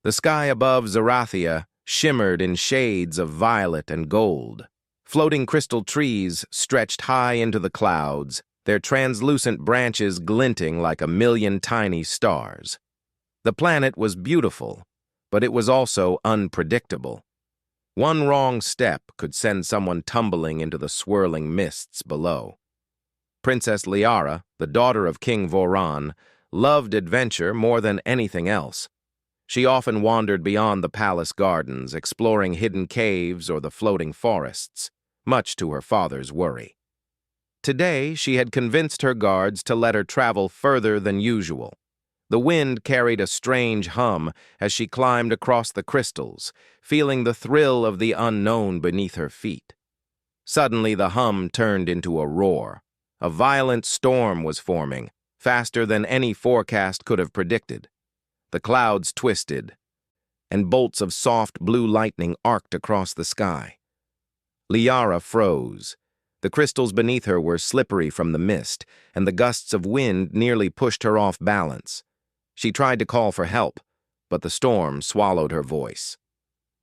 The sky above Zarathia shimmered in shades of violet and gold. Floating crystal trees stretched high into the clouds, their translucent branches glinting like a million tiny stars. The planet was beautiful, but it was also unpredictable. One wrong step could send someone tumbling into the swirling mists below. Princess Liara, the daughter of King Voran, loved adventure more than anything else. She often wandered beyond the palace gardens, exploring hidden caves or the floating forests, much to her father's worry. Today, she had convinced her guards to let her travel further than usual. The wind carried a strange hum as she climbed across the crystals, feeling the thrill of the unknown beneath her feet. Suddenly, the hum turned into a roar. A violent storm was forming, faster than any forecast could have predicted. The clouds twisted, and bolts of soft blue lightning arced across the sky. Liara froze. The crystals beneath her were slippery from the mist, and the gusts of wind nearly pushed her off balance. She tried to call for help, but the storm swallowed her voice.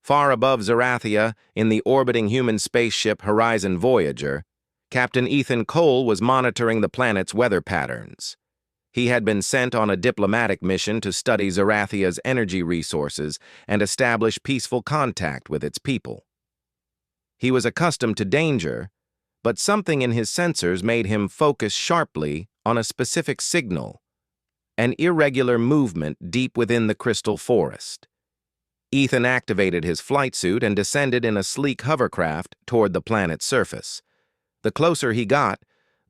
Far above Zarathia, in the orbiting human spaceship Horizon Voyager, Captain Ethan Cole was monitoring the planet's weather patterns. He had been sent on a diplomatic mission to study Zarathia's energy resources and establish peaceful contact with its people. He was accustomed to danger, but something in his sensors made him focus sharply on a specific signal, an irregular movement deep within the crystal forest. Ethan activated his flight suit and descended in a sleek hovercraft toward the planet's surface. The closer he got,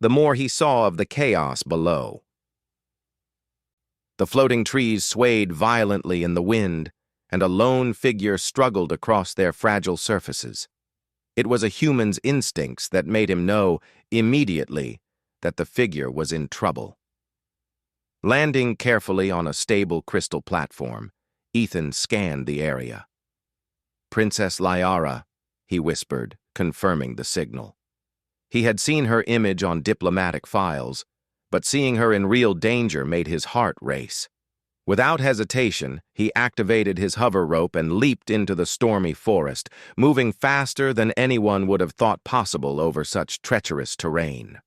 the more he saw of the chaos below. The floating trees swayed violently in the wind, and a lone figure struggled across their fragile surfaces. It was a human's instincts that made him know immediately that the figure was in trouble. Landing carefully on a stable crystal platform, Ethan scanned the area. "Princess Liara," he whispered, confirming the signal. He had seen her image on diplomatic files, but seeing her in real danger made his heart race. Without hesitation, he activated his hover rope and leaped into the stormy forest, moving faster than anyone would have thought possible over such treacherous terrain.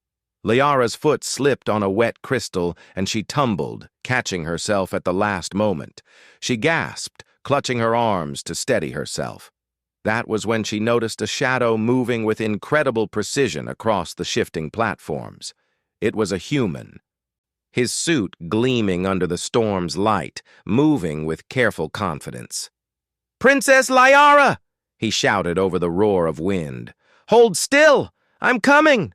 Liara's foot slipped on a wet crystal, and she tumbled, catching herself at the last moment. She gasped, clutching her arms to steady herself. That was when she noticed a shadow moving with incredible precision across the shifting platforms. It was a human, his suit gleaming under the storm's light, moving with careful confidence. "Princess Liara!" he shouted over the roar of wind. "Hold still! I'm coming!"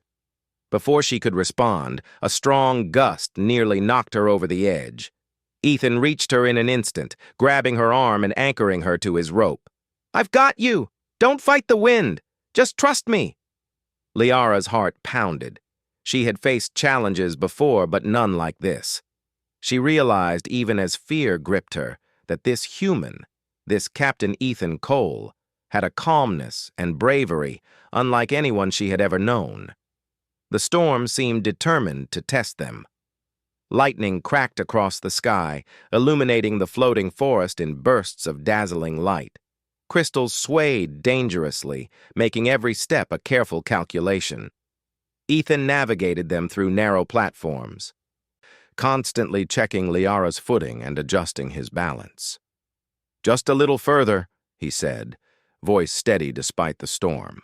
Before she could respond, a strong gust nearly knocked her over the edge. Ethan reached her in an instant, grabbing her arm and anchoring her to his rope. "I've got you! Don't fight the wind! Just trust me!" Liara's heart pounded. She had faced challenges before, but none like this. She realized, even as fear gripped her, that this human, this Captain Ethan Cole, had a calmness and bravery unlike anyone she had ever known. The storm seemed determined to test them. Lightning cracked across the sky, illuminating the floating forest in bursts of dazzling light. Crystals swayed dangerously, making every step a careful calculation. Ethan navigated them through narrow platforms, constantly checking Liara's footing and adjusting his balance. "Just a little further," he said, voice steady despite the storm.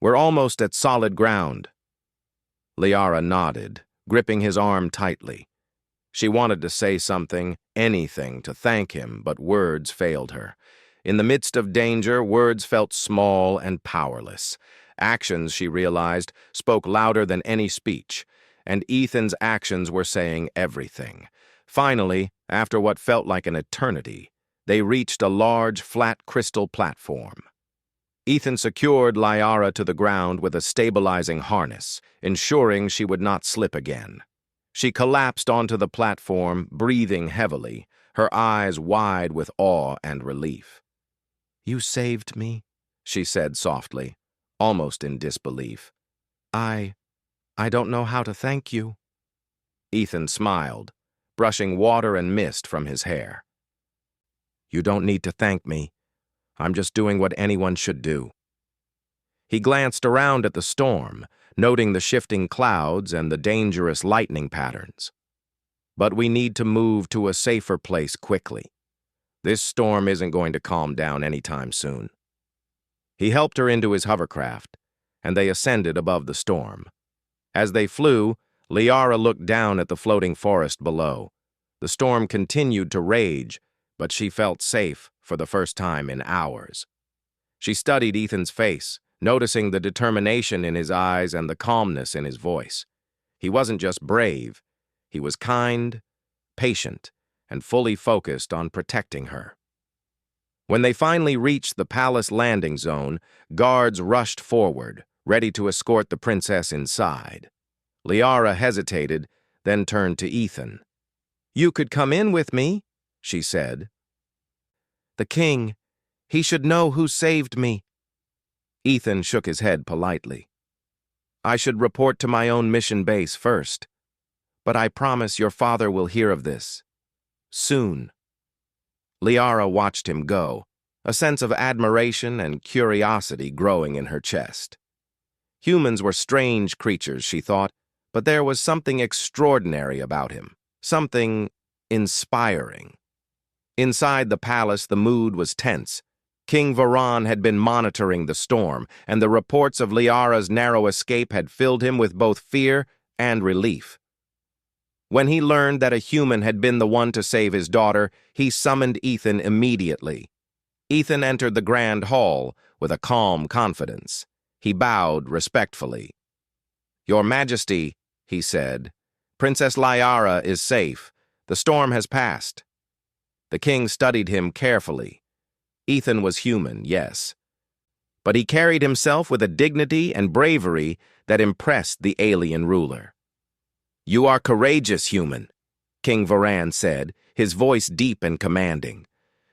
"We're almost at solid ground." Liara nodded, gripping his arm tightly. She wanted to say something, anything, to thank him, but words failed her. In the midst of danger, words felt small and powerless. Actions, she realized, spoke louder than any speech, and Ethan's actions were saying everything. Finally, after what felt like an eternity, they reached a large, flat crystal platform. Ethan secured Liara to the ground with a stabilizing harness, ensuring she would not slip again. She collapsed onto the platform, breathing heavily, her eyes wide with awe and relief. "You saved me," she said softly, almost in disbelief. I don't know how to thank you." Ethan smiled, brushing water and mist from his hair. You don't need to thank me. I'm just doing what anyone should do. He glanced around at the storm, noting the shifting clouds and the dangerous lightning patterns. But we need to move to a safer place quickly. This storm isn't going to calm down anytime soon. He helped her into his hovercraft, and they ascended above the storm. As they flew, Liara looked down at the floating forest below. The storm continued to rage, but she felt safe for the first time in hours. She studied Ethan's face, noticing the determination in his eyes and the calmness in his voice. He wasn't just brave, he was kind, patient, and fully focused on protecting her. When they finally reached the palace landing zone, guards rushed forward, ready to escort the princess inside. Liara hesitated, then turned to Ethan. "You could come in with me," she said. "The king, he should know who saved me." Ethan shook his head politely. "I should report to my own mission base first, but I promise your father will hear of this. Soon." Liara watched him go, a sense of admiration and curiosity growing in her chest. Humans were strange creatures, she thought, but there was something extraordinary about him, something inspiring. Inside the palace, the mood was tense. King Varan had been monitoring the storm, and the reports of Liara's narrow escape had filled him with both fear and relief. When he learned that a human had been the one to save his daughter, he summoned Ethan immediately. Ethan entered the grand hall with a calm confidence. He bowed respectfully. "Your Majesty," he said, "Princess Liara is safe. The storm has passed." The king studied him carefully. Ethan was human, yes, but he carried himself with a dignity and bravery that impressed the alien ruler. "You are courageous, human," King Varan said, his voice deep and commanding.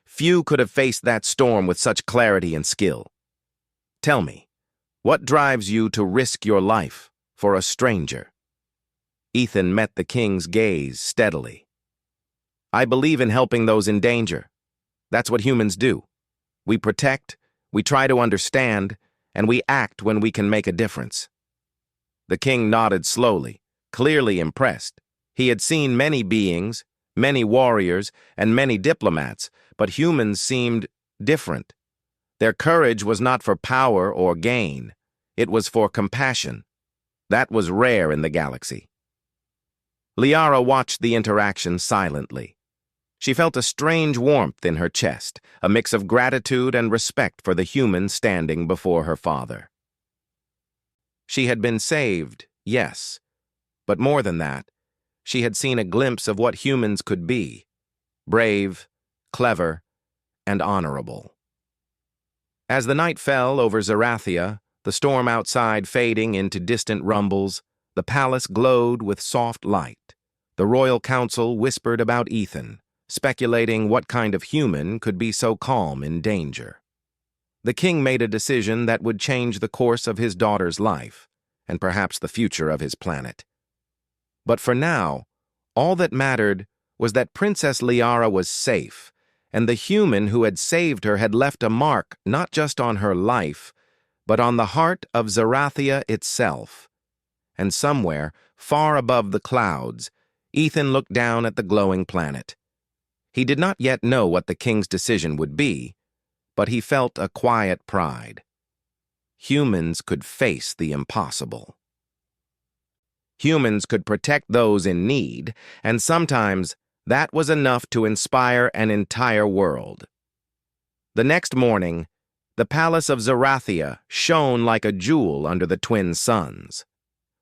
"Few could have faced that storm with such clarity and skill. Tell me, what drives you to risk your life for a stranger?" Ethan met the king's gaze steadily. "I believe in helping those in danger. That's what humans do. We protect, we try to understand, and we act when we can make a difference." The king nodded slowly, clearly impressed. He had seen many beings, many warriors, and many diplomats, but humans seemed different. Their courage was not for power or gain. It was for compassion. That was rare in the galaxy. Liara watched the interaction silently. She felt a strange warmth in her chest, a mix of gratitude and respect for the human standing before her father. She had been saved, yes, but more than that, she had seen a glimpse of what humans could be: brave, clever, and honorable. As the night fell over Zerathia, the storm outside fading into distant rumbles, the palace glowed with soft light. The royal council whispered about Ethan, speculating what kind of human could be so calm in danger. The king made a decision that would change the course of his daughter's life, and perhaps the future of his planet. But for now, all that mattered was that Princess Liara was safe, and the human who had saved her had left a mark not just on her life, but on the heart of Zerathia itself. And somewhere, far above the clouds, Ethan looked down at the glowing planet. He did not yet know what the king's decision would be, but he felt a quiet pride. Humans could face the impossible. Humans could protect those in need, and sometimes that was enough to inspire an entire world. The next morning, the palace of Zerathia shone like a jewel under the twin suns.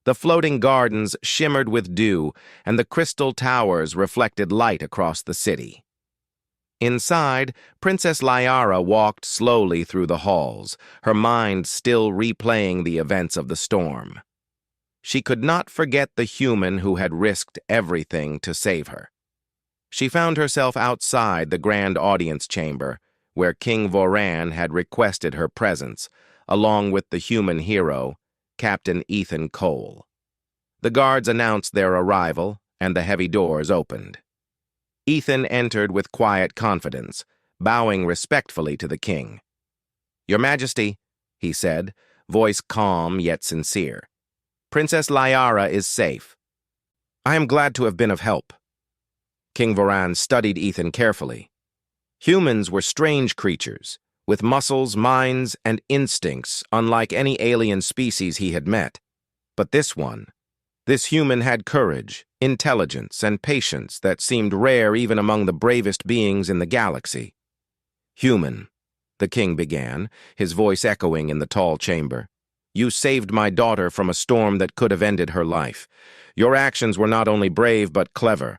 The floating gardens shimmered with dew, and the crystal towers reflected light across the city. Inside, Princess Liara walked slowly through the halls, her mind still replaying the events of the storm. She could not forget the human who had risked everything to save her. She found herself outside the grand audience chamber, where King Varan had requested her presence, along with the human hero, Captain Ethan Cole. The guards announced their arrival, and the heavy doors opened. Ethan entered with quiet confidence, bowing respectfully to the king. "Your Majesty," he said, voice calm yet sincere, "Princess Liara is safe. I am glad to have been of help." King Voran studied Ethan carefully. Humans were strange creatures, with muscles, minds, and instincts unlike any alien species he had met. But this human had courage, intelligence, and patience that seemed rare even among the bravest beings in the galaxy. "Human," the king began, his voice echoing in the tall chamber, "you saved my daughter from a storm that could have ended her life. Your actions were not only brave but clever.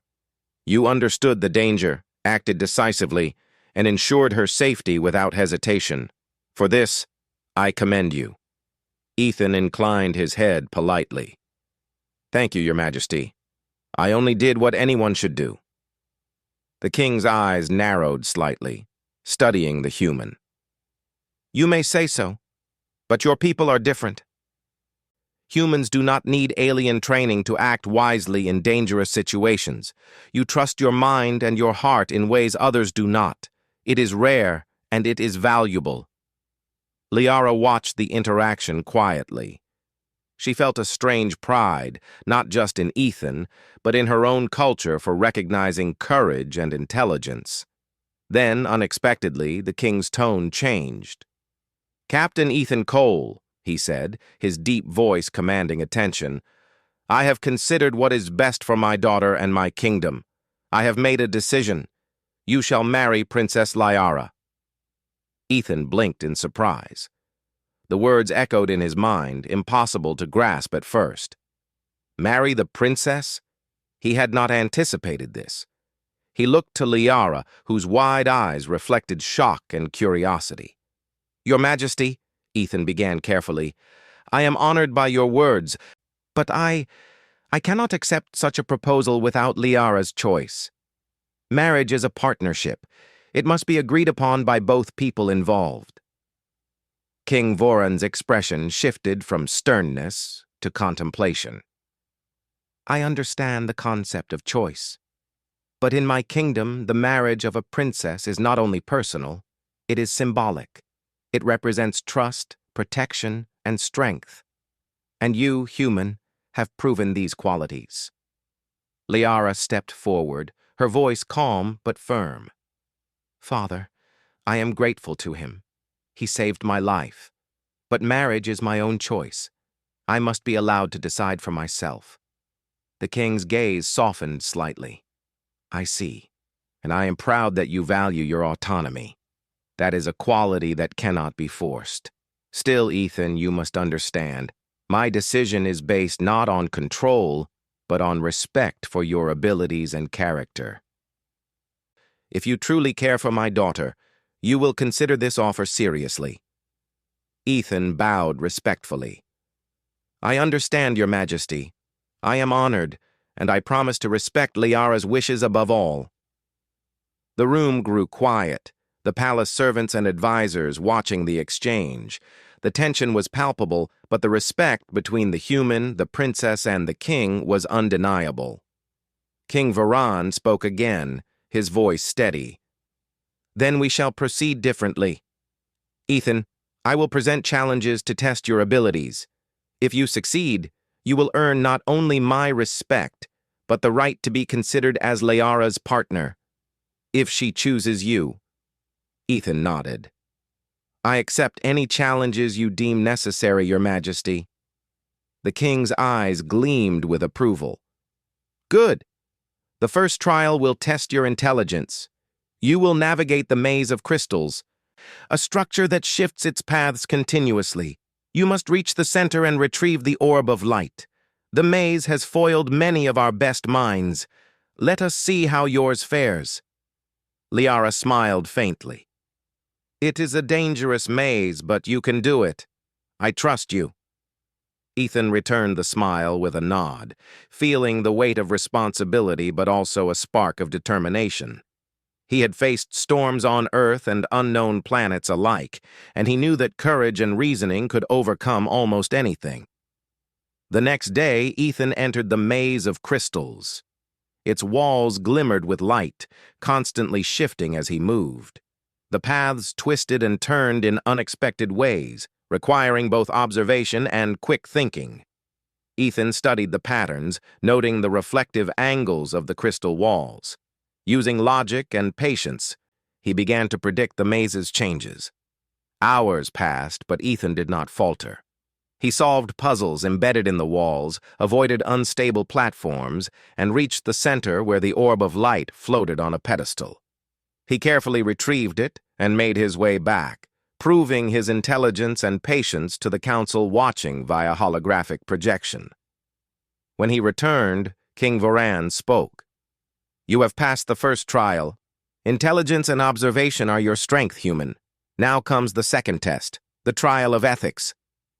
You understood the danger, acted decisively, and ensured her safety without hesitation. For this, I commend you." Ethan inclined his head politely. "Thank you, Your Majesty. I only did what anyone should do." The king's eyes narrowed slightly, studying the human. "You may say so, but your people are different. Humans do not need alien training to act wisely in dangerous situations. You trust your mind and your heart in ways others do not. It is rare, and it is valuable." Liara watched the interaction quietly. She felt a strange pride, not just in Ethan, but in her own culture for recognizing courage and intelligence. Then, unexpectedly, the king's tone changed. "Captain Ethan Cole," he said, his deep voice commanding attention, "I have considered what is best for my daughter and my kingdom. I have made a decision. You shall marry Princess Liara." Ethan blinked in surprise. The words echoed in his mind, impossible to grasp at first. Marry the princess? He had not anticipated this. He looked to Liara, whose wide eyes reflected shock and curiosity. "Your Majesty," Ethan began carefully, "I am honored by your words, but I cannot accept such a proposal without Liara's choice. Marriage is a partnership. It must be agreed upon by both people involved." King Voran's expression shifted from sternness to contemplation. "I understand the concept of choice. But in my kingdom, the marriage of a princess is not only personal, it is symbolic. It represents trust, protection, and strength. And you, human, have proven these qualities." Liara stepped forward, her voice calm but firm. "Father, I am grateful to him. He saved my life. But marriage is my own choice. I must be allowed to decide for myself." The king's gaze softened slightly. "I see, and I am proud that you value your autonomy. That is a quality that cannot be forced. Still, Ethan, you must understand, my decision is based not on control, but on respect for your abilities and character. If you truly care for my daughter, you will consider this offer seriously." Ethan bowed respectfully. "I understand, Your Majesty. I am honored, and I promise to respect Liara's wishes above all." The room grew quiet, the palace servants and advisors watching the exchange. The tension was palpable, but the respect between the human, the princess, and the king was undeniable. King Voran spoke again, his voice steady. "Then we shall proceed differently. Ethan, I will present challenges to test your abilities. If you succeed, you will earn not only my respect, but the right to be considered as Liara's partner. If she chooses you." Ethan nodded. "I accept any challenges you deem necessary, Your Majesty." The king's eyes gleamed with approval. "Good. The first trial will test your intelligence. You will navigate the maze of crystals, a structure that shifts its paths continuously. You must reach the center and retrieve the orb of light. The maze has foiled many of our best minds. Let us see how yours fares." Liara smiled faintly. "It is a dangerous maze, but you can do it. I trust you." Ethan returned the smile with a nod, feeling the weight of responsibility but also a spark of determination. He had faced storms on Earth and unknown planets alike, and he knew that courage and reasoning could overcome almost anything. The next day, Ethan entered the maze of crystals. Its walls glimmered with light, constantly shifting as he moved. The paths twisted and turned in unexpected ways, requiring both observation and quick thinking. Ethan studied the patterns, noting the reflective angles of the crystal walls. Using logic and patience, he began to predict the maze's changes. Hours passed, but Ethan did not falter. He solved puzzles embedded in the walls, avoided unstable platforms, and reached the center where the orb of light floated on a pedestal. He carefully retrieved it and made his way back, proving his intelligence and patience to the council watching via holographic projection. When he returned, King Voran spoke. "You have passed the first trial. Intelligence and observation are your strength, human. Now comes the second test, the trial of ethics.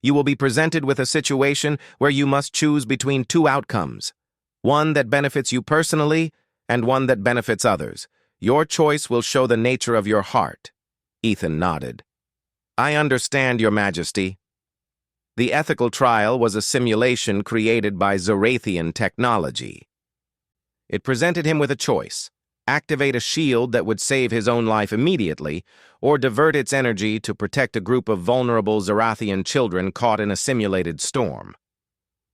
You will be presented with a situation where you must choose between two outcomes, one that benefits you personally and one that benefits others. Your choice will show the nature of your heart." Ethan nodded. "I understand, Your Majesty." The ethical trial was a simulation created by Zorathian technology. It presented him with a choice: activate a shield that would save his own life immediately, or divert its energy to protect a group of vulnerable Zorathian children caught in a simulated storm.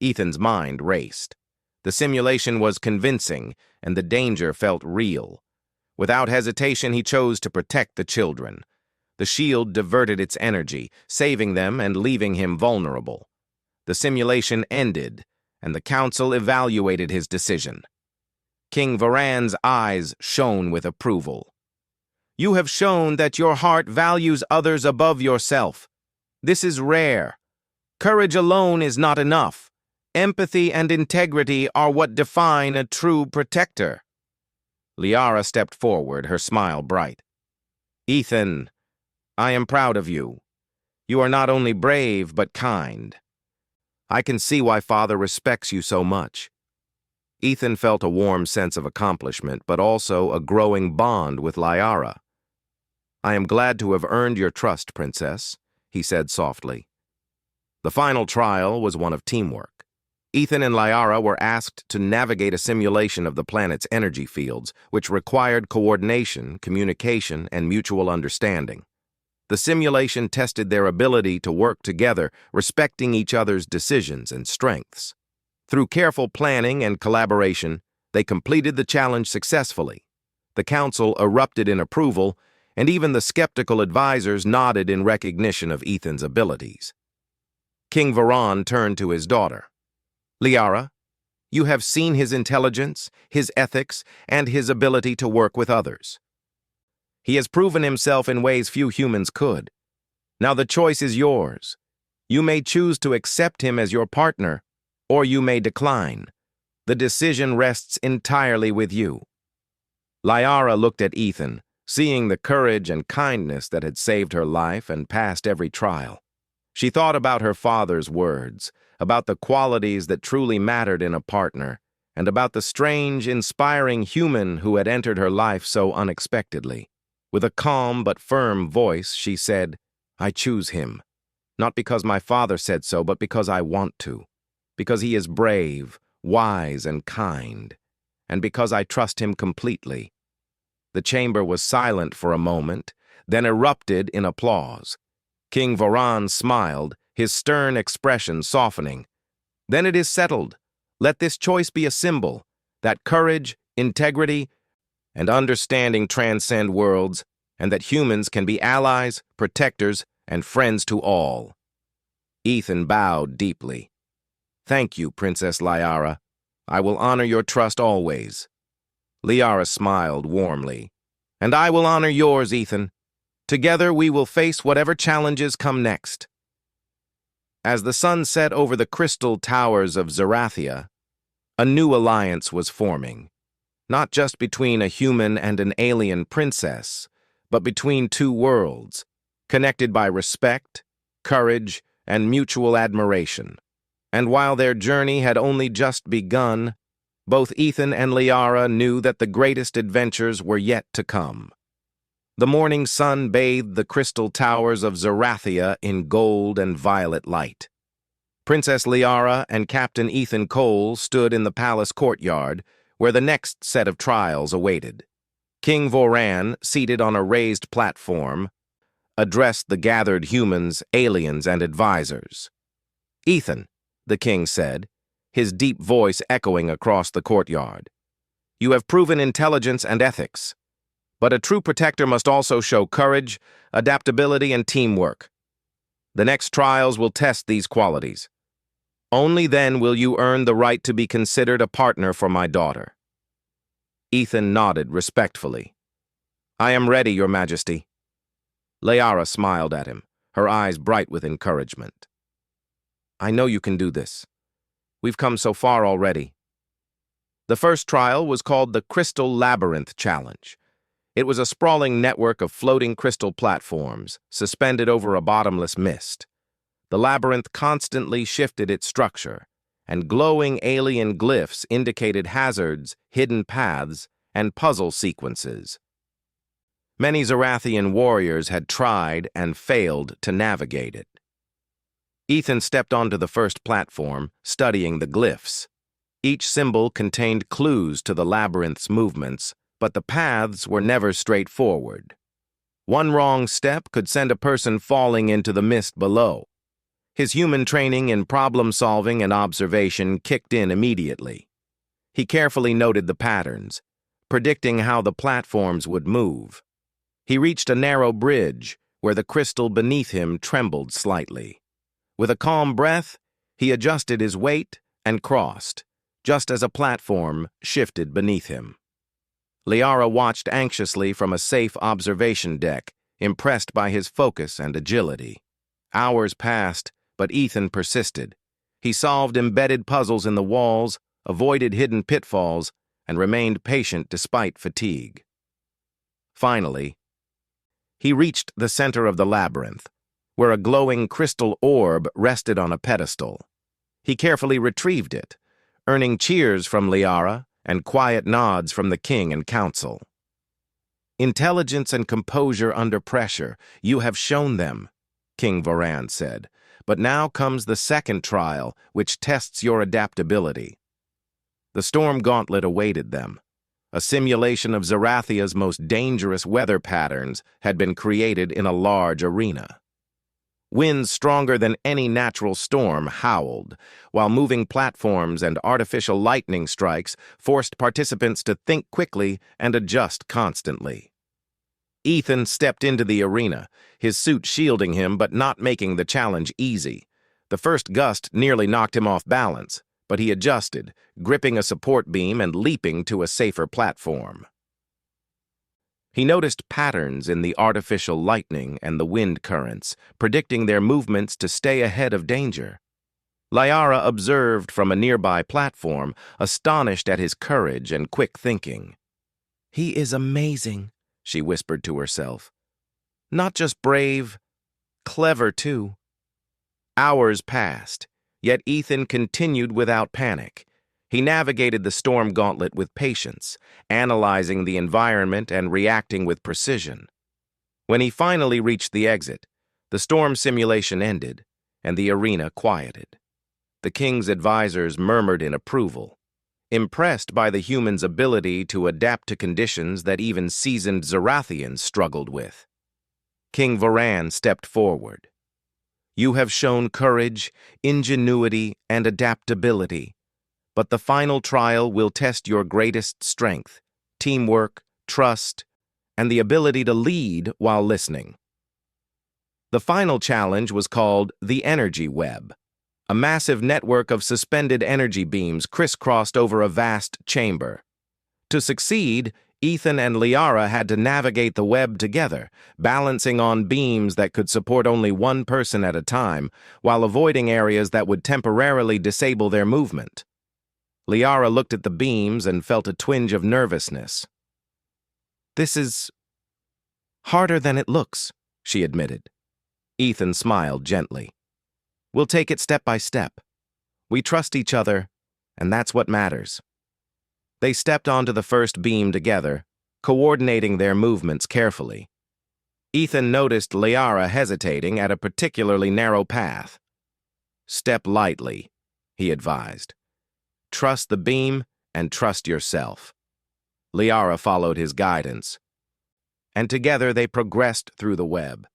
Ethan's mind raced. The simulation was convincing, and the danger felt real. Without hesitation, he chose to protect the children. The shield diverted its energy, saving them and leaving him vulnerable. The simulation ended, and the council evaluated his decision. King Voran's eyes shone with approval. "You have shown that your heart values others above yourself. This is rare. Courage alone is not enough. Empathy and integrity are what define a true protector." Liara stepped forward, her smile bright. "Ethan, I am proud of you. You are not only brave, but kind. I can see why Father respects you so much." Ethan felt a warm sense of accomplishment, but also a growing bond with Liara. "I am glad to have earned your trust, Princess," he said softly. The final trial was one of teamwork. Ethan and Liara were asked to navigate a simulation of the planet's energy fields, which required coordination, communication, and mutual understanding. The simulation tested their ability to work together, respecting each other's decisions and strengths. Through careful planning and collaboration, they completed the challenge successfully. The council erupted in approval, and even the skeptical advisors nodded in recognition of Ethan's abilities. King Voran turned to his daughter. "Liara, you have seen his intelligence, his ethics, and his ability to work with others. He has proven himself in ways few humans could. Now the choice is yours. You may choose to accept him as your partner, or you may decline. The decision rests entirely with you." Liara looked at Ethan, seeing the courage and kindness that had saved her life and passed every trial. She thought about her father's words, about the qualities that truly mattered in a partner, and about the strange, inspiring human who had entered her life so unexpectedly. With a calm but firm voice, she said, "I choose him, not because my father said so, but because I want to, because he is brave, wise, and kind, and because I trust him completely." The chamber was silent for a moment, then erupted in applause. King Voran smiled, his stern expression softening. "Then it is settled. Let this choice be a symbol that courage, integrity, and understanding transcend worlds, and that humans can be allies, protectors, and friends to all." Ethan bowed deeply. "Thank you, Princess Liara. I will honor your trust always." Liara smiled warmly. "And I will honor yours, Ethan. Together we will face whatever challenges come next." As the sun set over the crystal towers of Zorathia, a new alliance was forming, not just between a human and an alien princess, but between two worlds, connected by respect, courage, and mutual admiration. And while their journey had only just begun, both Ethan and Liara knew that the greatest adventures were yet to come. The morning sun bathed the crystal towers of Zorathia in gold and violet light. Princess Liara and Captain Ethan Cole stood in the palace courtyard, where the next set of trials awaited. King Voran, seated on a raised platform, addressed the gathered humans, aliens, and advisors. "Ethan," the king said, his deep voice echoing across the courtyard, "you have proven intelligence and ethics. But a true protector must also show courage, adaptability, and teamwork. The next trials will test these qualities. Only then will you earn the right to be considered a partner for my daughter." Ethan nodded respectfully. "I am ready, Your Majesty." Liara smiled at him, her eyes bright with encouragement. "I know you can do this. We've come so far already." The first trial was called the Crystal Labyrinth Challenge. It was a sprawling network of floating crystal platforms, suspended over a bottomless mist. The labyrinth constantly shifted its structure, and glowing alien glyphs indicated hazards, hidden paths, and puzzle sequences. Many Zarathian warriors had tried and failed to navigate it. Ethan stepped onto the first platform, studying the glyphs. Each symbol contained clues to the labyrinth's movements, but the paths were never straightforward. One wrong step could send a person falling into the mist below. His human training in problem-solving and observation kicked in immediately. He carefully noted the patterns, predicting how the platforms would move. He reached a narrow bridge where the crystal beneath him trembled slightly. With a calm breath, he adjusted his weight and crossed, just as a platform shifted beneath him. Liara watched anxiously from a safe observation deck, impressed by his focus and agility. Hours passed, but Ethan persisted. He solved embedded puzzles in the walls, avoided hidden pitfalls, and remained patient despite fatigue. Finally, he reached the center of the labyrinth, where a glowing crystal orb rested on a pedestal. He carefully retrieved it, earning cheers from Liara and quiet nods from the king and council. "Intelligence and composure under pressure, you have shown them," King Voran said. "But now comes the second trial, which tests your adaptability." The storm gauntlet awaited them. A simulation of Zarathia's most dangerous weather patterns had been created in a large arena. Winds stronger than any natural storm howled, while moving platforms and artificial lightning strikes forced participants to think quickly and adjust constantly. Ethan stepped into the arena, his suit shielding him but not making the challenge easy. The first gust nearly knocked him off balance, but he adjusted, gripping a support beam and leaping to a safer platform. He noticed patterns in the artificial lightning and the wind currents, predicting their movements to stay ahead of danger. Liara observed from a nearby platform, astonished at his courage and quick thinking. "He is amazing," she whispered to herself. "Not just brave, clever too." Hours passed, yet Ethan continued without panic. He navigated the storm gauntlet with patience, analyzing the environment and reacting with precision. When he finally reached the exit, the storm simulation ended, and the arena quieted. The king's advisors murmured in approval, impressed by the human's ability to adapt to conditions that even seasoned Zarathians struggled with. King Voran stepped forward. "You have shown courage, ingenuity, and adaptability. But the final trial will test your greatest strength, teamwork, trust, and the ability to lead while listening." The final challenge was called the Energy Web. A massive network of suspended energy beams crisscrossed over a vast chamber. To succeed, Ethan and Liara had to navigate the web together, balancing on beams that could support only one person at a time, while avoiding areas that would temporarily disable their movement. Liara looked at the beams and felt a twinge of nervousness. "This is harder than it looks," she admitted. Ethan smiled gently. "We'll take it step by step. We trust each other, and that's what matters." They stepped onto the first beam together, coordinating their movements carefully. Ethan noticed Liara hesitating at a particularly narrow path. "Step lightly," he advised. "Trust the beam and trust yourself." Liara followed his guidance, and together they progressed through the web.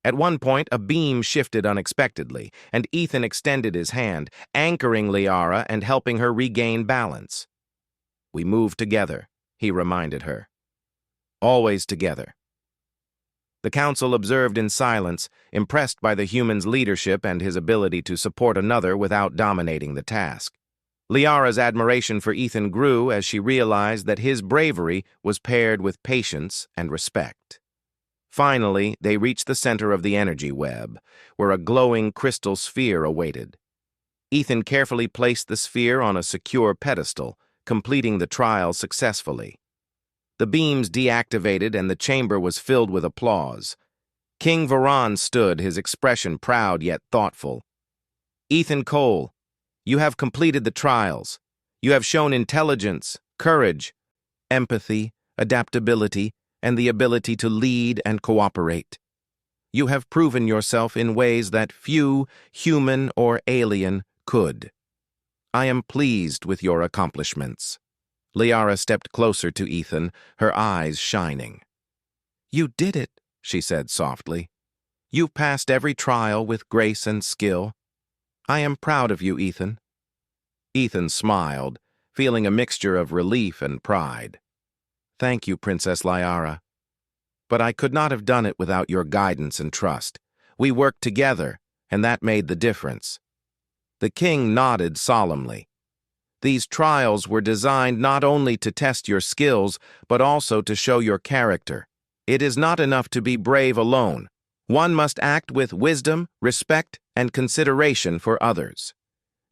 At one point, a beam shifted unexpectedly, and Ethan extended his hand, anchoring Liara and helping her regain balance. "We move together," he reminded her. "Always together." The council observed in silence, impressed by the human's leadership and his ability to support another without dominating the task. Liara's admiration for Ethan grew as she realized that his bravery was paired with patience and respect. Finally, they reached the center of the energy web, where a glowing crystal sphere awaited. Ethan carefully placed the sphere on a secure pedestal, completing the trial successfully. The beams deactivated and the chamber was filled with applause. King Varan stood, his expression proud yet thoughtful. "Ethan Cole, you have completed the trials. You have shown intelligence, courage, empathy, adaptability, and the ability to lead and cooperate. You have proven yourself in ways that few, human or alien, could. I am pleased with your accomplishments." Liara stepped closer to Ethan, her eyes shining. "You did it," she said softly. "You passed every trial with grace and skill. I am proud of you, Ethan." Ethan smiled, feeling a mixture of relief and pride. "Thank you, Princess Liara. But I could not have done it without your guidance and trust. We worked together, and that made the difference." The king nodded solemnly. "These trials were designed not only to test your skills, but also to show your character. It is not enough to be brave alone. One must act with wisdom, respect, and consideration for others.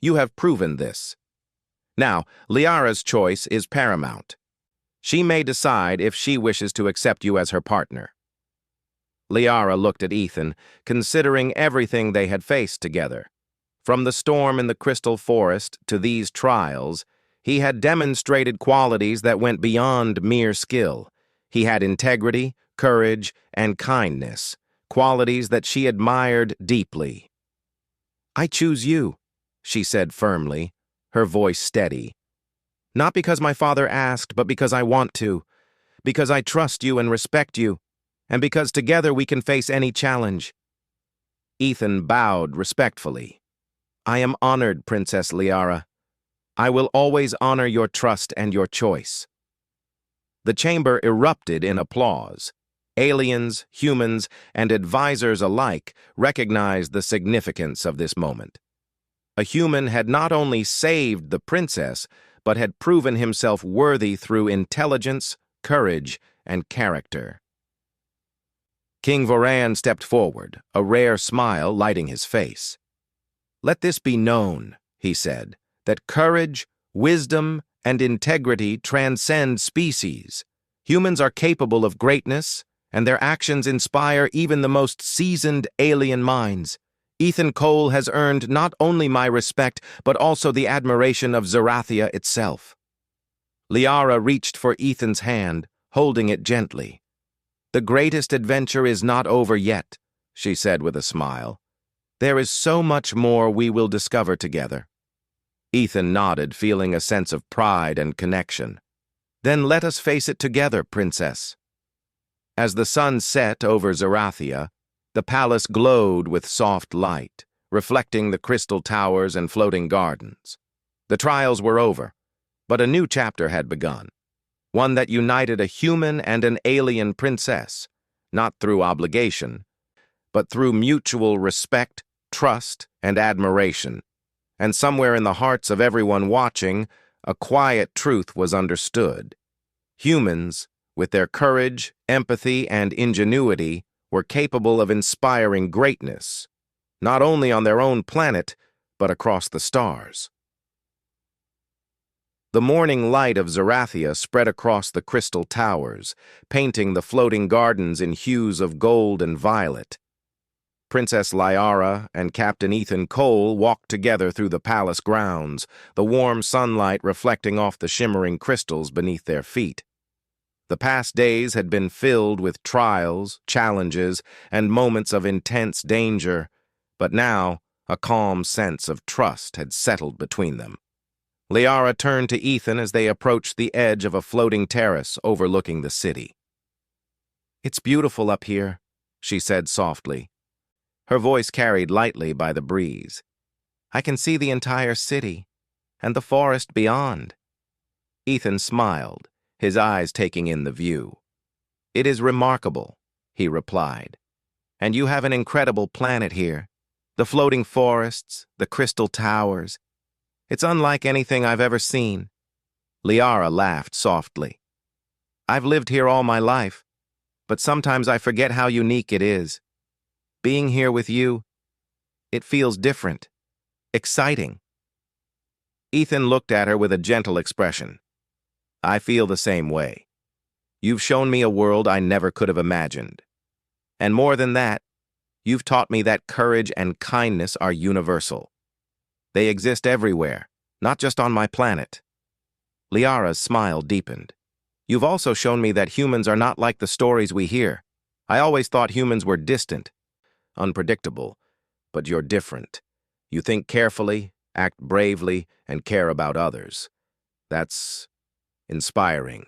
You have proven this. Now, Liara's choice is paramount. She may decide if she wishes to accept you as her partner." Liara looked at Ethan, considering everything they had faced together. From the storm in the Crystal Forest to these trials, he had demonstrated qualities that went beyond mere skill. He had integrity, courage, and kindness, qualities that she admired deeply. "I choose you," she said firmly, her voice steady. "Not because my father asked, but because I want to, because I trust you and respect you, and because together we can face any challenge." Ethan bowed respectfully. "I am honored, Princess Liara. I will always honor your trust and your choice." The chamber erupted in applause. Aliens, humans, and advisors alike recognized the significance of this moment. A human had not only saved the princess, but had proven himself worthy through intelligence, courage, and character. King Varan stepped forward, a rare smile lighting his face. "Let this be known," he said, "that courage, wisdom, and integrity transcend species. Humans are capable of greatness, and their actions inspire even the most seasoned alien minds. Ethan Cole has earned not only my respect, but also the admiration of Zerathia itself." Liara reached for Ethan's hand, holding it gently. "The greatest adventure is not over yet," she said with a smile. "There is so much more we will discover together." Ethan nodded, feeling a sense of pride and connection. "Then let us face it together, Princess." As the sun set over Zerathia, the palace glowed with soft light, reflecting the crystal towers and floating gardens. The trials were over, but a new chapter had begun, one that united a human and an alien princess, not through obligation, but through mutual respect, trust, and admiration. And somewhere in the hearts of everyone watching, a quiet truth was understood. Humans, with their courage, empathy, and ingenuity, were capable of inspiring greatness, not only on their own planet, but across the stars. The morning light of Zerathia spread across the crystal towers, painting the floating gardens in hues of gold and violet. Princess Liara and Captain Ethan Cole walked together through the palace grounds, the warm sunlight reflecting off the shimmering crystals beneath their feet. The past days had been filled with trials, challenges, and moments of intense danger, but now a calm sense of trust had settled between them. Liara turned to Ethan as they approached the edge of a floating terrace overlooking the city. "It's beautiful up here," she said softly. Her voice carried lightly by the breeze. "I can see the entire city, and the forest beyond." Ethan smiled, his eyes taking in the view. "It is remarkable," he replied. "And you have an incredible planet here. The floating forests, the crystal towers. It's unlike anything I've ever seen." Liara laughed softly. "I've lived here all my life, but sometimes I forget how unique it is. Being here with you, it feels different, exciting." Ethan looked at her with a gentle expression. "I feel the same way. You've shown me a world I never could have imagined. And more than that, you've taught me that courage and kindness are universal. They exist everywhere, not just on my planet." Liara's smile deepened. "You've also shown me that humans are not like the stories we hear. I always thought humans were distant, unpredictable, but you're different. You think carefully, act bravely, and care about others. That's inspiring."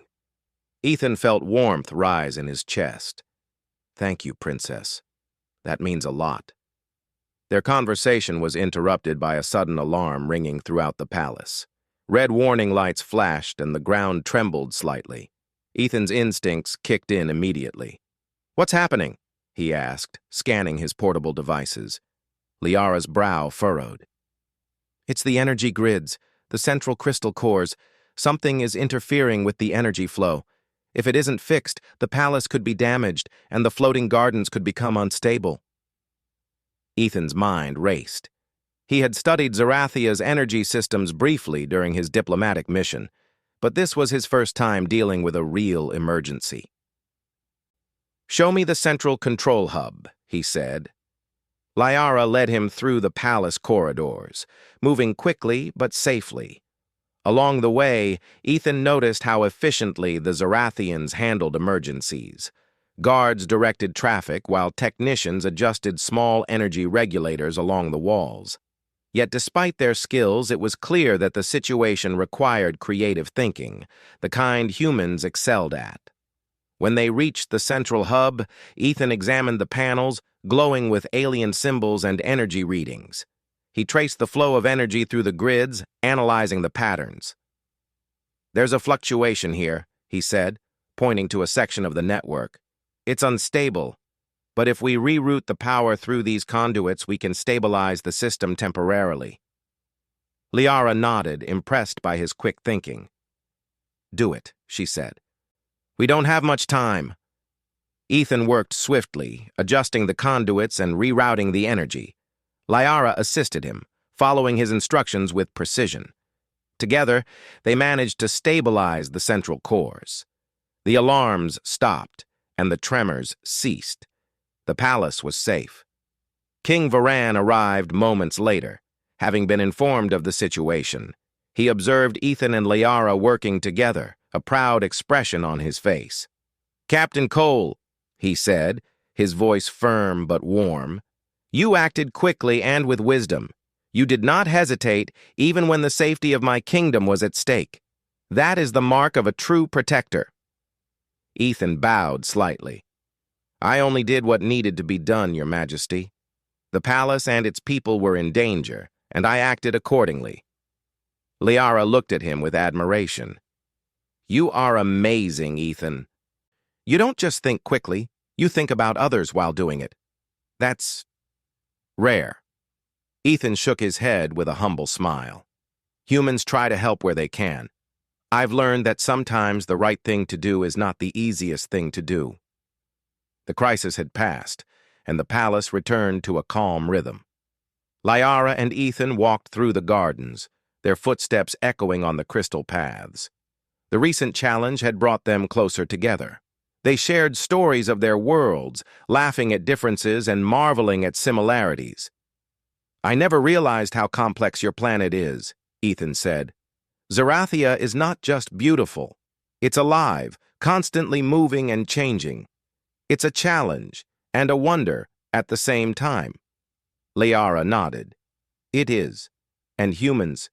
Ethan felt warmth rise in his chest. "Thank you, Princess. That means a lot." Their conversation was interrupted by a sudden alarm ringing throughout the palace. Red warning lights flashed and the ground trembled slightly. Ethan's instincts kicked in immediately. "What's happening?" he asked, scanning his portable devices. Liara's brow furrowed. "It's the energy grids, the central crystal cores. Something is interfering with the energy flow. If it isn't fixed, the palace could be damaged, and the floating gardens could become unstable." Ethan's mind raced. He had studied Zarathia's energy systems briefly during his diplomatic mission, but this was his first time dealing with a real emergency. "Show me the central control hub," he said. Liara led him through the palace corridors, moving quickly but safely. Along the way, Ethan noticed how efficiently the Zarathians handled emergencies. Guards directed traffic while technicians adjusted small energy regulators along the walls. Yet despite their skills, it was clear that the situation required creative thinking, the kind humans excelled at. When they reached the central hub, Ethan examined the panels, glowing with alien symbols and energy readings. He traced the flow of energy through the grids, analyzing the patterns. "There's a fluctuation here," he said, pointing to a section of the network. "It's unstable, but if we reroute the power through these conduits, we can stabilize the system temporarily." Liara nodded, impressed by his quick thinking. "Do it," she said. "We don't have much time." Ethan worked swiftly, adjusting the conduits and rerouting the energy. Liara assisted him, following his instructions with precision. Together, they managed to stabilize the central cores. The alarms stopped, and the tremors ceased. The palace was safe. King Varan arrived moments later, having been informed of the situation. He observed Ethan and Liara working together, a proud expression on his face. "Captain Cole," he said, his voice firm but warm, "you acted quickly and with wisdom. You did not hesitate even when the safety of my kingdom was at stake. That is the mark of a true protector." Ethan bowed slightly. "I only did what needed to be done, Your Majesty. The palace and its people were in danger, and I acted accordingly." Liara looked at him with admiration. "You are amazing, Ethan. You don't just think quickly, you think about others while doing it. That's rare." Ethan shook his head with a humble smile. "Humans try to help where they can. I've learned that sometimes the right thing to do is not the easiest thing to do." The crisis had passed, and the palace returned to a calm rhythm. Liara and Ethan walked through the gardens, their footsteps echoing on the crystal paths. The recent challenge had brought them closer together. They shared stories of their worlds, laughing at differences and marveling at similarities. "I never realized how complex your planet is," Ethan said. "Zarathia is not just beautiful. It's alive, constantly moving and changing. It's a challenge and a wonder at the same time." Liara nodded. "It is. And humans,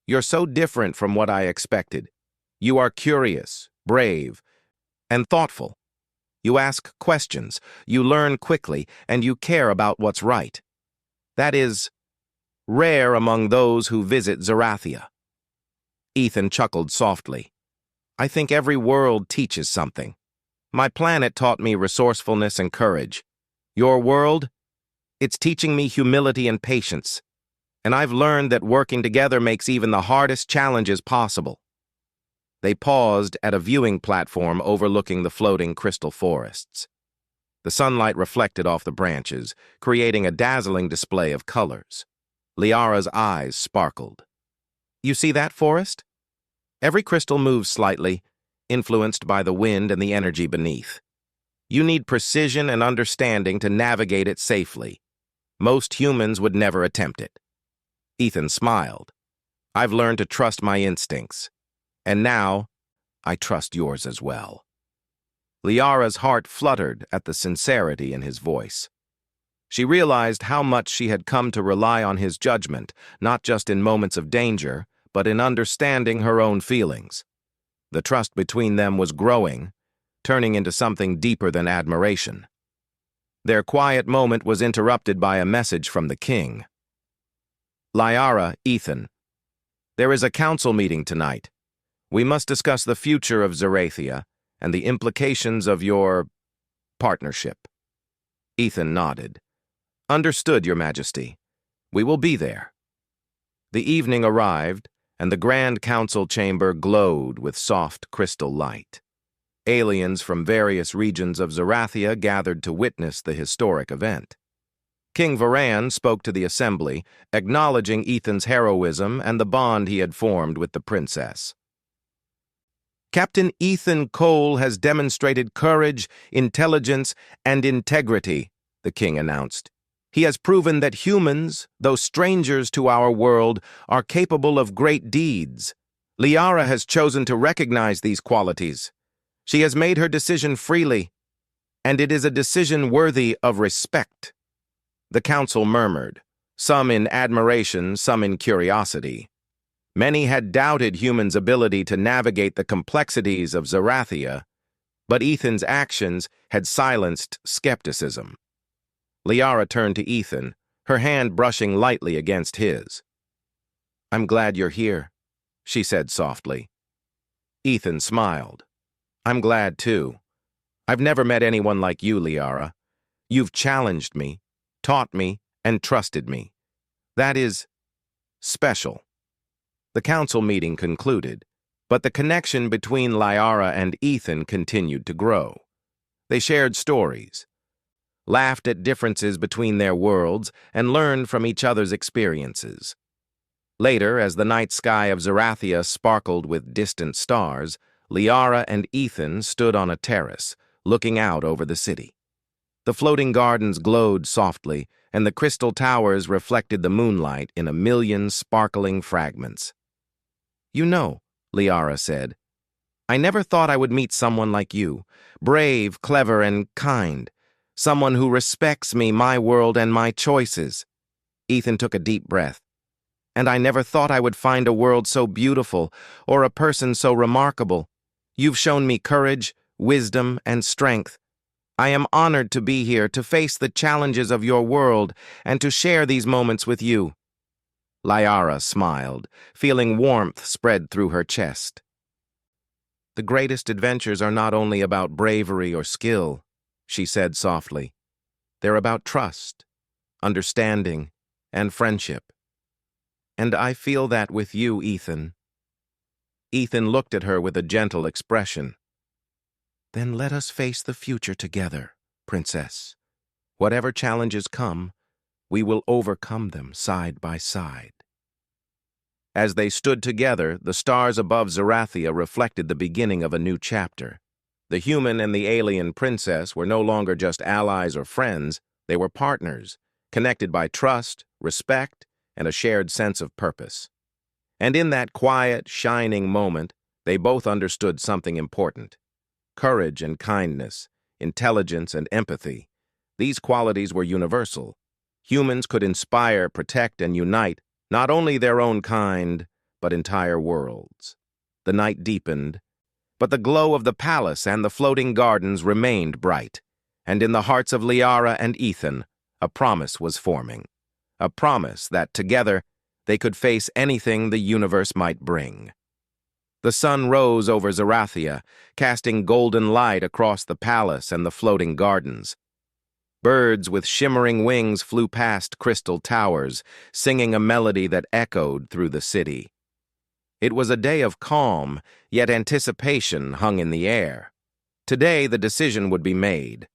You're so different from what I expected. You are curious, brave, and thoughtful. You ask questions, you learn quickly, and you care about what's right. That is rare among those who visit Zerathia." Ethan chuckled softly. "I think every world teaches something. My planet taught me resourcefulness and courage. Your world? It's teaching me humility and patience. And I've learned that working together makes even the hardest challenges possible." They paused at a viewing platform overlooking the floating crystal forests. The sunlight reflected off the branches, creating a dazzling display of colors. Liara's eyes sparkled. "You see that forest? Every crystal moves slightly, influenced by the wind and the energy beneath. You need precision and understanding to navigate it safely. Most humans would never attempt it." Ethan smiled. "I've learned to trust my instincts. And now, I trust yours as well." Liara's heart fluttered at the sincerity in his voice. She realized how much she had come to rely on his judgment, not just in moments of danger, but in understanding her own feelings. The trust between them was growing, turning into something deeper than admiration. Their quiet moment was interrupted by a message from the king. "Liara, Ethan, there is a council meeting tonight. We must discuss the future of Zerathia and the implications of your partnership." Ethan nodded. "Understood, Your Majesty. We will be there." The evening arrived, and the Grand Council chamber glowed with soft crystal light. Aliens from various regions of Zerathia gathered to witness the historic event. King Varan spoke to the assembly, acknowledging Ethan's heroism and the bond he had formed with the princess. "Captain Ethan Cole has demonstrated courage, intelligence, and integrity," the king announced. "He has proven that humans, though strangers to our world, are capable of great deeds. Liara has chosen to recognize these qualities. She has made her decision freely, and it is a decision worthy of respect." The council murmured, some in admiration, some in curiosity. Many had doubted humans' ability to navigate the complexities of Zerathia, but Ethan's actions had silenced skepticism. Liara turned to Ethan, her hand brushing lightly against his. "I'm glad you're here," she said softly. Ethan smiled. "I'm glad too. I've never met anyone like you, Liara. You've challenged me, taught me, and trusted me. That is special." The council meeting concluded, but the connection between Liara and Ethan continued to grow. They shared stories, laughed at differences between their worlds, and learned from each other's experiences. Later, as the night sky of Zerathia sparkled with distant stars, Liara and Ethan stood on a terrace, looking out over the city. The floating gardens glowed softly, and the crystal towers reflected the moonlight in a million sparkling fragments. "You know," Liara said, "I never thought I would meet someone like you, brave, clever, and kind. Someone who respects me, my world, and my choices." Ethan took a deep breath. "And I never thought I would find a world so beautiful, or a person so remarkable. You've shown me courage, wisdom, and strength. I am honored to be here to face the challenges of your world and to share these moments with you." Liara smiled, feeling warmth spread through her chest. "The greatest adventures are not only about bravery or skill," she said softly. "They're about trust, understanding, and friendship. And I feel that with you, Ethan." Ethan looked at her with a gentle expression. "Then let us face the future together, Princess. Whatever challenges come, we will overcome them side by side." As they stood together, the stars above Zerathia reflected the beginning of a new chapter. The human and the alien princess were no longer just allies or friends, they were partners, connected by trust, respect, and a shared sense of purpose. And in that quiet, shining moment, they both understood something important. Courage and kindness, intelligence and empathy. These qualities were universal. Humans could inspire, protect, and unite not only their own kind, but entire worlds. The night deepened, but the glow of the palace and the floating gardens remained bright, and in the hearts of Liara and Ethan, a promise was forming. A promise that, together, they could face anything the universe might bring. The sun rose over Zarathia, casting golden light across the palace and the floating gardens. Birds with shimmering wings flew past crystal towers, singing a melody that echoed through the city. It was a day of calm, yet anticipation hung in the air. Today the decision would be made,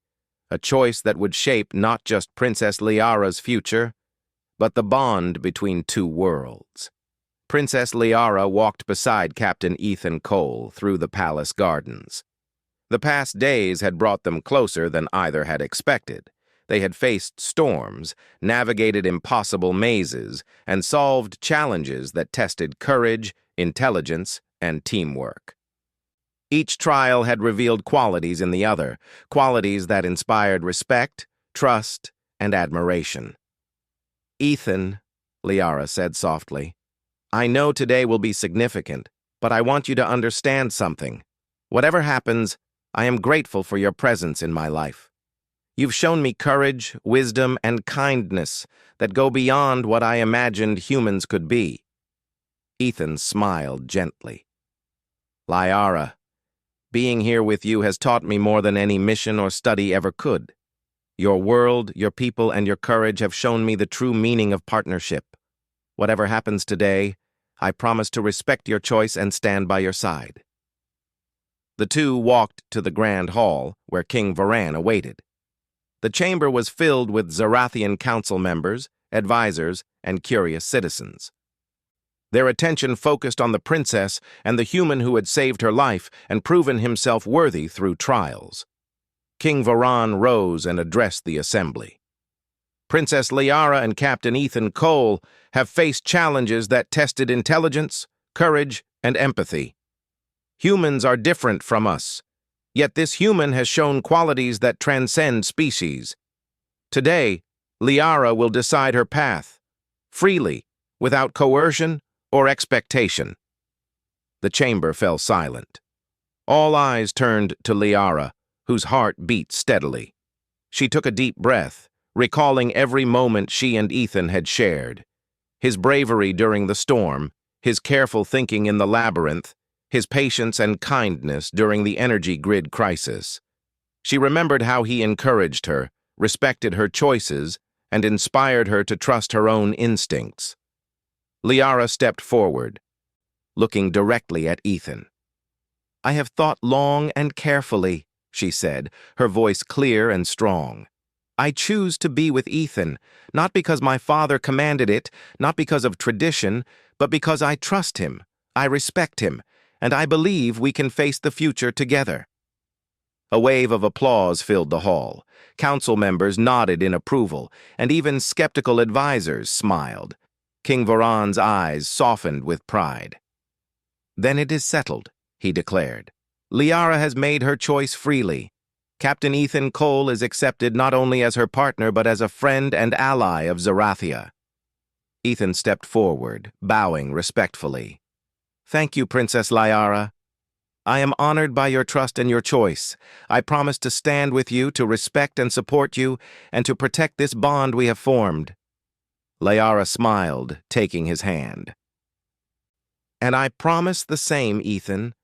a choice that would shape not just Princess Liara's future, but the bond between two worlds. Princess Liara walked beside Captain Ethan Cole through the palace gardens. The past days had brought them closer than either had expected. They had faced storms, navigated impossible mazes, and solved challenges that tested courage, intelligence, and teamwork. Each trial had revealed qualities in the other, qualities that inspired respect, trust, and admiration. "Ethan," Liara said softly, "I know today will be significant, but I want you to understand something. Whatever happens, I am grateful for your presence in my life. You've shown me courage, wisdom, and kindness that go beyond what I imagined humans could be." Ethan smiled gently. "Liara, being here with you has taught me more than any mission or study ever could. Your world, your people, and your courage have shown me the true meaning of partnership. Whatever happens today, I promise to respect your choice and stand by your side." The two walked to the grand hall, where King Varan awaited. The chamber was filled with Zarathian council members, advisors, and curious citizens. Their attention focused on the princess and the human who had saved her life and proven himself worthy through trials. King Varan rose and addressed the assembly. "Princess Liara and Captain Ethan Cole have faced challenges that tested intelligence, courage, and empathy. Humans are different from us, yet this human has shown qualities that transcend species. Today, Liara will decide her path, freely, without coercion or expectation." The chamber fell silent. All eyes turned to Liara, whose heart beat steadily. She took a deep breath, recalling every moment she and Ethan had shared. His bravery during the storm, his careful thinking in the labyrinth, his patience and kindness during the energy grid crisis. She remembered how he encouraged her, respected her choices, and inspired her to trust her own instincts. Liara stepped forward, looking directly at Ethan. "I have thought long and carefully," she said, her voice clear and strong. "I choose to be with Ethan, not because my father commanded it, not because of tradition, but because I trust him, I respect him, and I believe we can face the future together." A wave of applause filled the hall. Council members nodded in approval, and even skeptical advisors smiled. King Varan's eyes softened with pride. "Then it is settled," he declared. "Liara has made her choice freely. Captain Ethan Cole is accepted not only as her partner but as a friend and ally of Zarathia." Ethan stepped forward, bowing respectfully. "Thank you, Princess Liara. I am honored by your trust and your choice. I promise to stand with you, to respect and support you, and to protect this bond we have formed." Liara smiled, taking his hand. "And I promise the same, Ethan.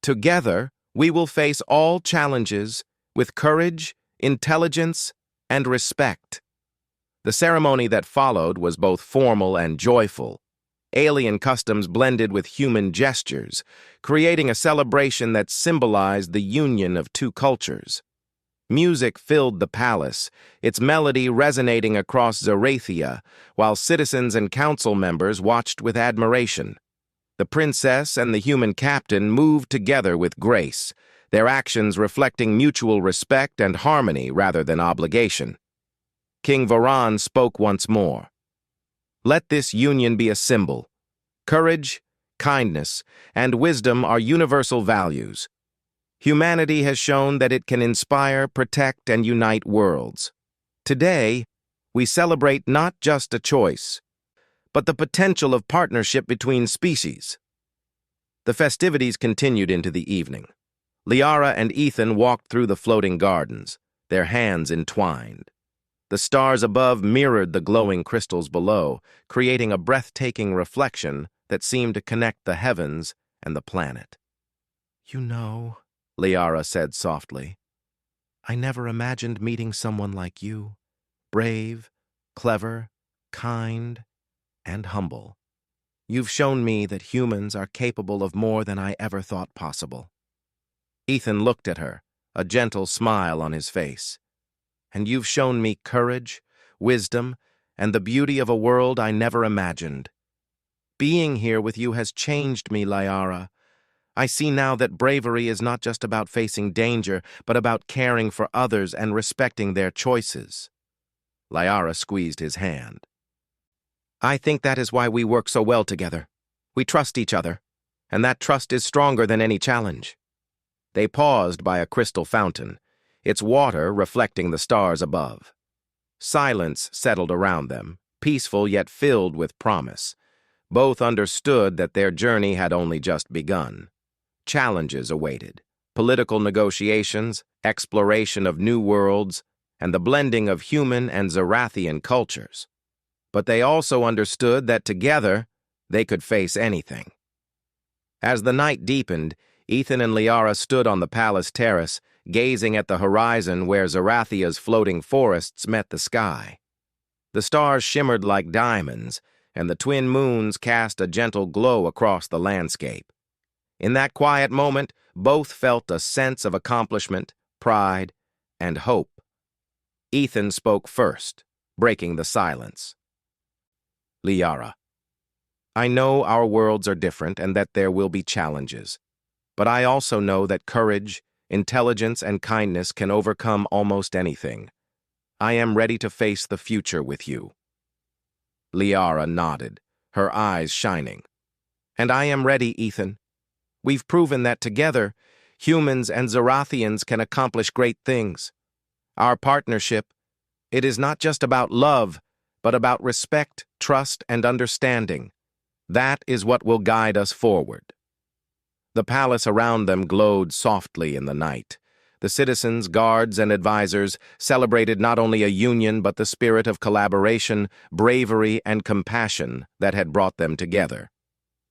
Together, we will face all challenges with courage, intelligence, and respect." The ceremony that followed was both formal and joyful. Alien customs blended with human gestures, creating a celebration that symbolized the union of two cultures. Music filled the palace, its melody resonating across Zarathia, while citizens and council members watched with admiration. The princess and the human captain moved together with grace, their actions reflecting mutual respect and harmony rather than obligation. King Varan spoke once more. "Let this union be a symbol. Courage, kindness, and wisdom are universal values. Humanity has shown that it can inspire, protect, and unite worlds. Today, we celebrate not just a choice, but the potential of partnership between species. The festivities continued into the evening. Liara and Ethan walked through the floating gardens, their hands entwined. The stars above mirrored the glowing crystals below, creating a breathtaking reflection that seemed to connect the heavens and the planet. "You know," Liara said softly, "I never imagined meeting someone like you. Brave, clever, kind, and humble. You've shown me that humans are capable of more than I ever thought possible." Ethan looked at her, a gentle smile on his face. "And you've shown me courage, wisdom, and the beauty of a world I never imagined. Being here with you has changed me, Liara. I see now that bravery is not just about facing danger, but about caring for others and respecting their choices." Liara squeezed his hand. "I think that is why we work so well together. We trust each other, and that trust is stronger than any challenge." They paused by a crystal fountain, its water reflecting the stars above. Silence settled around them, peaceful yet filled with promise. Both understood that their journey had only just begun. Challenges awaited: political negotiations, exploration of new worlds, and the blending of human and Zarathian cultures. But they also understood that together they could face anything. As the night deepened, Ethan and Liara stood on the palace terrace, gazing at the horizon where Zarathia's floating forests met the sky. The stars shimmered like diamonds, and the twin moons cast a gentle glow across the landscape. In that quiet moment, both felt a sense of accomplishment, pride, and hope. Ethan spoke first, breaking the silence. "Liara, I know our worlds are different and that there will be challenges, but I also know that courage, intelligence, and kindness can overcome almost anything. I am ready to face the future with you." Liara nodded, her eyes shining. "And I am ready, Ethan. We've proven that together, humans and Zarathians can accomplish great things. Our partnership, it is not just about love, but about respect, trust, and understanding. That is what will guide us forward." The palace around them glowed softly in the night. The citizens, guards, and advisors celebrated not only a union but the spirit of collaboration, bravery, and compassion that had brought them together.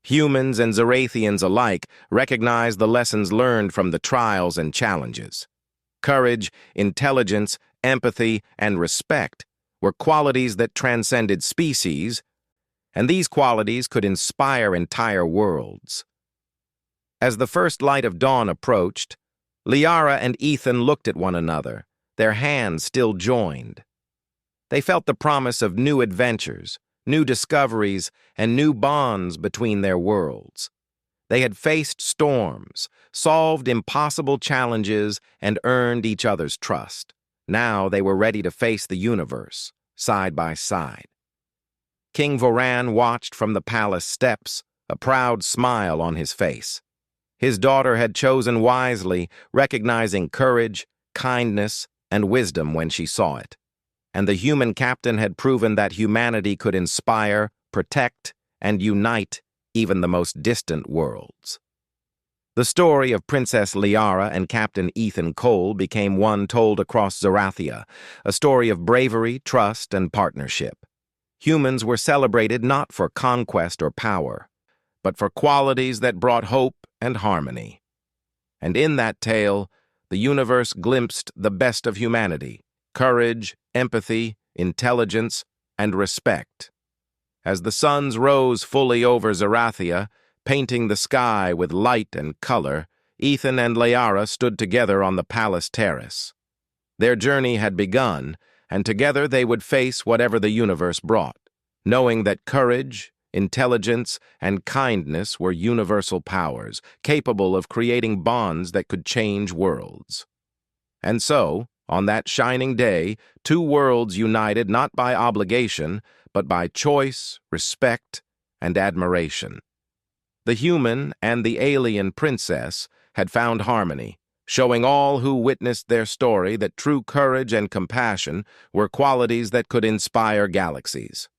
Humans and Zarathians alike recognized the lessons learned from the trials and challenges. Courage, intelligence, empathy, and respect were qualities that transcended species, and these qualities could inspire entire worlds. As the first light of dawn approached, Liara and Ethan looked at one another, their hands still joined. They felt the promise of new adventures, new discoveries, and new bonds between their worlds. They had faced storms, solved impossible challenges, and earned each other's trust. Now they were ready to face the universe, side by side. King Voran watched from the palace steps, a proud smile on his face. His daughter had chosen wisely, recognizing courage, kindness, and wisdom when she saw it. And the human captain had proven that humanity could inspire, protect, and unite even the most distant worlds. The story of Princess Liara and Captain Ethan Cole became one told across Zarathia, a story of bravery, trust, and partnership. Humans were celebrated not for conquest or power, but for qualities that brought hope and harmony. And in that tale, the universe glimpsed the best of humanity: courage, empathy, intelligence, and respect. As the suns rose fully over Zarathia, painting the sky with light and color, Ethan and Liara stood together on the palace terrace. Their journey had begun, and together they would face whatever the universe brought, knowing that courage, intelligence, and kindness were universal powers, capable of creating bonds that could change worlds. And so, on that shining day, two worlds united not by obligation, but by choice, respect, and admiration. The human and the alien princess had found harmony, showing all who witnessed their story that true courage and compassion were qualities that could inspire galaxies.